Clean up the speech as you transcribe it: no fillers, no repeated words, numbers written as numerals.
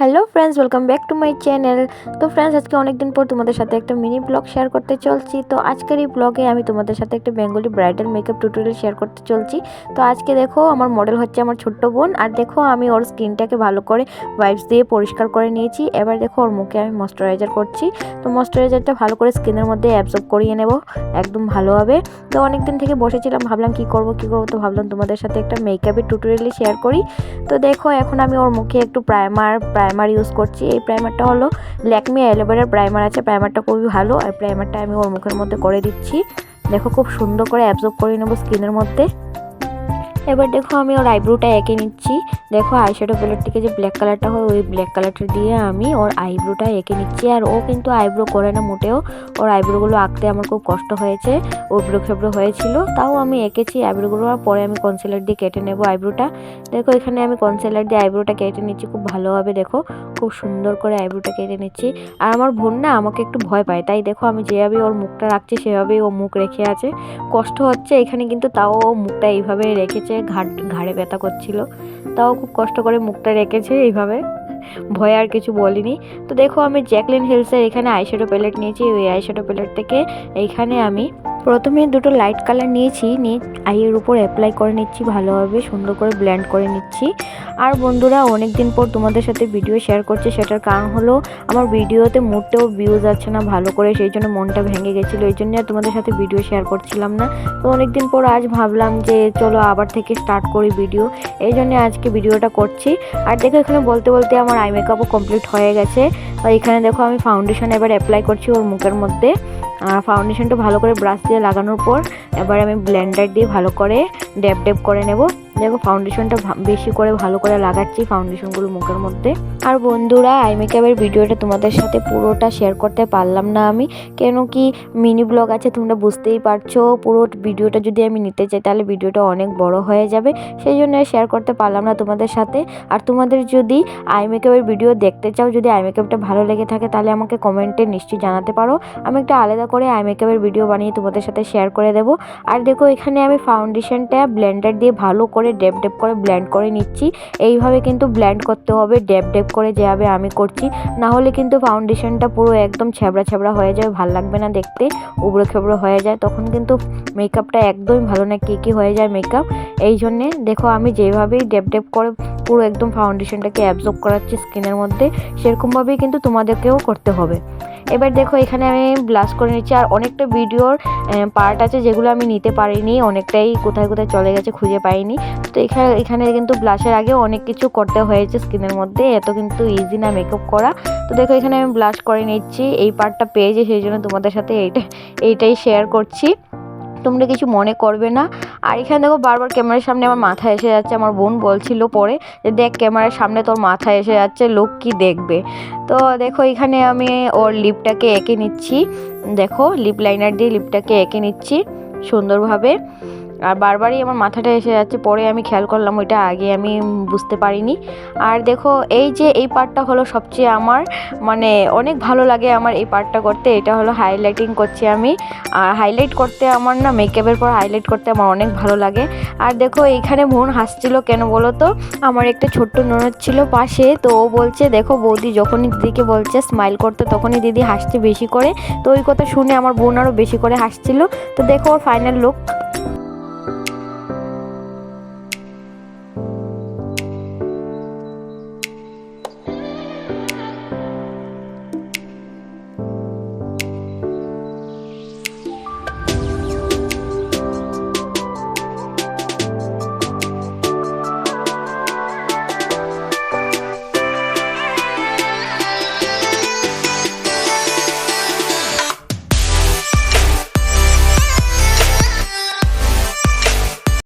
Hello friends, welcome back to my channel. তো friends, আজকে অনেক দিন পর তোমাদের সাথে একটা মিনি ব্লগ শেয়ার করতে চলছি। তো আজকের এই ব্লগে আমি তোমাদের সাথে একটা Bengali bridal makeup tutorial share করতে চলছি। তো আজকে দেখো, আমার মডেল হচ্ছে আমার ছোট্ট বোন। আর দেখো, আমি ওর স্কিনটাকে ভালো করে ওয়াইপস দিয়ে পরিষ্কার করে নিয়েছি। এবার দেখো, ওর মুখে আমি ময়শ্চারাইজার করছি। তো ময়শ্চারাইজারটা ভালো করে স্কিনের মধ্যে অ্যাবজর্ব করিয়ে নেব একদম ভালোভাবে। তো অনেক দিন থেকে বসেছিলাম, ভাবলাম কি করব। তো ভাবলাম তোমাদের সাথে একটা মেকআপের টিউটোরিয়াল শেয়ার করি। তো দেখো, এখন আমি ওর মুখে একটু প্রাইমার ইউজ করছি। এই প্রাইমারটা হলো ল্যাকমি অ্যালোভেরার প্রাইমার আছে। প্রাইমারটা খুবই ভালো। আর প্রাইমারটা আমি ওর মুখের মধ্যে করে দিচ্ছি। দেখো, খুব সুন্দর করে অ্যাবজর্ব করে নেব স্কিনের মধ্যে। এবার দেখো, আমি ওর আইব্রোটা এঁকে নিচ্ছি। দেখো, আইশ্যাডো প্যালেট থেকে যে ব্ল্যাক কালারটা হয়, ওই ব্ল্যাক কালারটা দিয়ে আমি ওর আইব্রোটা এঁকে নিচ্ছি। আর ও কিন্তু আইব্রো করে না মোটেও। ওর আইব্রোগুলো আঁকতে আমার খুব কষ্ট হয়েছে, উবড়ো খেবড়ো হয়েছিল। তাও আমি এঁকেছি আইব্রোগুলো। আর পরে আমি কনসিলার দিয়ে কেটে নেব আইব্রোটা। দেখো, এখানে আমি কনসিলার দিয়ে আইব্রোটা কেটে নিচ্ছি খুব ভালোভাবে। দেখো, খুব সুন্দর করে আইব্রোটা কেটে নিচ্ছি। আর আমার বোন না আমাকে একটু ভয় পায়, তাই দেখো আমি যেভাবে ওর মুখটা রাখছি সেভাবেই ও মুখ রেখে আছে। কষ্ট হচ্ছে এখানে, কিন্তু তাও ও মুখটা এইভাবে রেখেছে। ঘাড়ে ব্যথা করছিল, তাও খুব কষ্ট করে মুখটা রেখেছে এইভাবে। ভয় আর কিছু বলিনি। তো দেখো, আমি জ্যাকলিন হিলসের এখানে আইশ্যাডো প্যালেট নিয়েছি। ওই আইশ্যাডো প্যালেট থেকে এইখানে আমি প্রথমে দুটো লাইট কালার নিয়েছি, নিয়ে আইয়ের উপর অ্যাপ্লাই করে নিচ্ছি ভালোভাবে, সুন্দর করে ব্লেন্ড করে নিচ্ছি। আর বন্ধুরা, অনেক দিন পর তোমাদের সাথে ভিডিও শেয়ার করছি। সেটার কারণ হলো, আমার ভিডিওতে মোটেও ভিউজ আছে না ভালো করে, সেই জন্য মনটা ভেঙে গেছিলো। এই জন্য আর তোমাদের সাথে ভিডিও শেয়ার করছিলাম না। তো অনেক দিন পর আজ ভাবলাম যে চলো আবার থেকে স্টার্ট করি ভিডিও, এই জন্য আজকে ভিডিওটা করছি। আর দেখো, এখানে বলতে বলতে আমার আই মেকআপও কমপ্লিট হয়ে গেছে। আর এখানে দেখো, আমি ফাউন্ডেশন এবার অ্যাপ্লাই করছি ওর মুখের মধ্যে। ফাউন্ডেশনটা ভালো করে ব্রাশ দিয়ে লাগানোর পর এবার আমি ব্লেন্ডার দিয়ে ভালো করে ড্যাব করে নেব। দেখো, ফাউন্ডেশনটা বেশি করে ভালো করে লাগাচ্ছি ফাউন্ডেশনগুলো মুখের মধ্যে। আর বন্ধুরা, আই মেকআপের ভিডিওটা তোমাদের সাথে পুরোটা শেয়ার করতে পারলাম না আমি, কেন কি মিনি ব্লগ আছে, তোমরা বুঝতেই পারছো। পুরো ভিডিওটা যদি আমি নিতে চাই তাহলে ভিডিওটা অনেক বড় হয়ে যাবে, সেই জন্য শেয়ার করতে পারলাম না তোমাদের সাথে। আর তোমাদের যদি আই মেকআপের ভিডিও দেখতে চাও, যদি আই মেকআপটা ভালো লেগে থাকে, তাহলে আমাকে কমেন্টে নিশ্চয়ই জানাতে পারো। আমি একটা আলাদা করে আই মেকআপের ভিডিও বানিয়ে তোমাদের সাথে শেয়ার করে দেবো। আর দেখো, এখানে আমি ফাউন্ডেশনটা ব্লেন্ডার দিয়ে ভালো করে ড্যাব করে ব্লেন্ড করে নিচ্ছি। এইভাবে কিন্তু ব্লেন্ড করতে হবে, ড্যাব করে, যেভাবে আমি করছি। না হলে কিন্তু ফাউন্ডেশনটা পুরো একদম ছ্যাবড়া হয়ে যাবে, ভালো লাগবে না দেখতে, উবড়ো খেবড়ো হয়ে যায়, তখন কিন্তু মেকআপটা একদমই ভালো না, কি হয়ে যায় মেকআপ। এই জন্যে দেখো, আমি যেভাবেই ড্যাব করে পুরো একদম ফাউন্ডেশনটাকে অ্যাবজর্ব করাচ্ছি স্কিনের মধ্যে, সেরকমভাবেই কিন্তু তোমাদেরকেও করতে হবে। এবার দেখো, এখানে আমি ব্লাশ করে নিচ্ছি। আর অনেকটা ভিডিওর পার্ট আছে যেগুলো আমি নিতে পারিনি, অনেকটাই কোথায় চলে গেছে, খুঁজে পাইনি। তো এখানে কিন্তু ব্লাশের আগে অনেক কিছু করতে হয়েছে স্কিনের মধ্যে, এত কিন্তু ইজি না মেকআপ করা। তো দেখো, এখানে আমি ব্লাশ করে নিচ্ছি। এই পার্টটা পেয়েছি, সেই জন্য তোমাদের সাথে এইটাই শেয়ার করছি, তোমরা কিছু মনে করবে না। আর এখানে দেখো, বারবার ক্যামেরার সামনে আমার মাথা এসে যাচ্ছে। আমার বোন বলছিল পরে যে দেখ, ক্যামেরার সামনে তোর মাথা এসে যাচ্ছে, লোক কি দেখবে। তো দেখো, এখানে আমি ওর লিপটাকে এঁকে নিচ্ছি। দেখো, লিপ লাইনার দিয়ে লিপটাকে এঁকে নিচ্ছি সুন্দরভাবে। আর বারবারই আমার মাথাটা এসে যাচ্ছে, পরে আমি খেয়াল করলাম, ওইটা আগে আমি বুঝতে পারিনি। আর দেখো, এই পার্টটা হলো সবচেয়ে আমার মানে অনেক ভালো লাগে আমার এই পার্টটা করতে। এটা হলো হাইলাইটিং করছি আমি। আর হাইলাইট করতে আমার না, মেকআপের পর হাইলাইট করতে আমার অনেক ভালো লাগে। আর দেখো, এইখানে বোন হাসছিল কেন বলো তো, আমার একটা ছোট্ট ননদ ছিল পাশে। তো ও বলছে, দেখো বৌদি যখনই দিদিকে বলছে স্মাইল করতে, তখনই দিদি হাসছে বেশি করে। তো ওই কথা শুনে আমার বোন আরও বেশি করে হাসছিল। তো দেখো, ওর ফাইনাল লুক।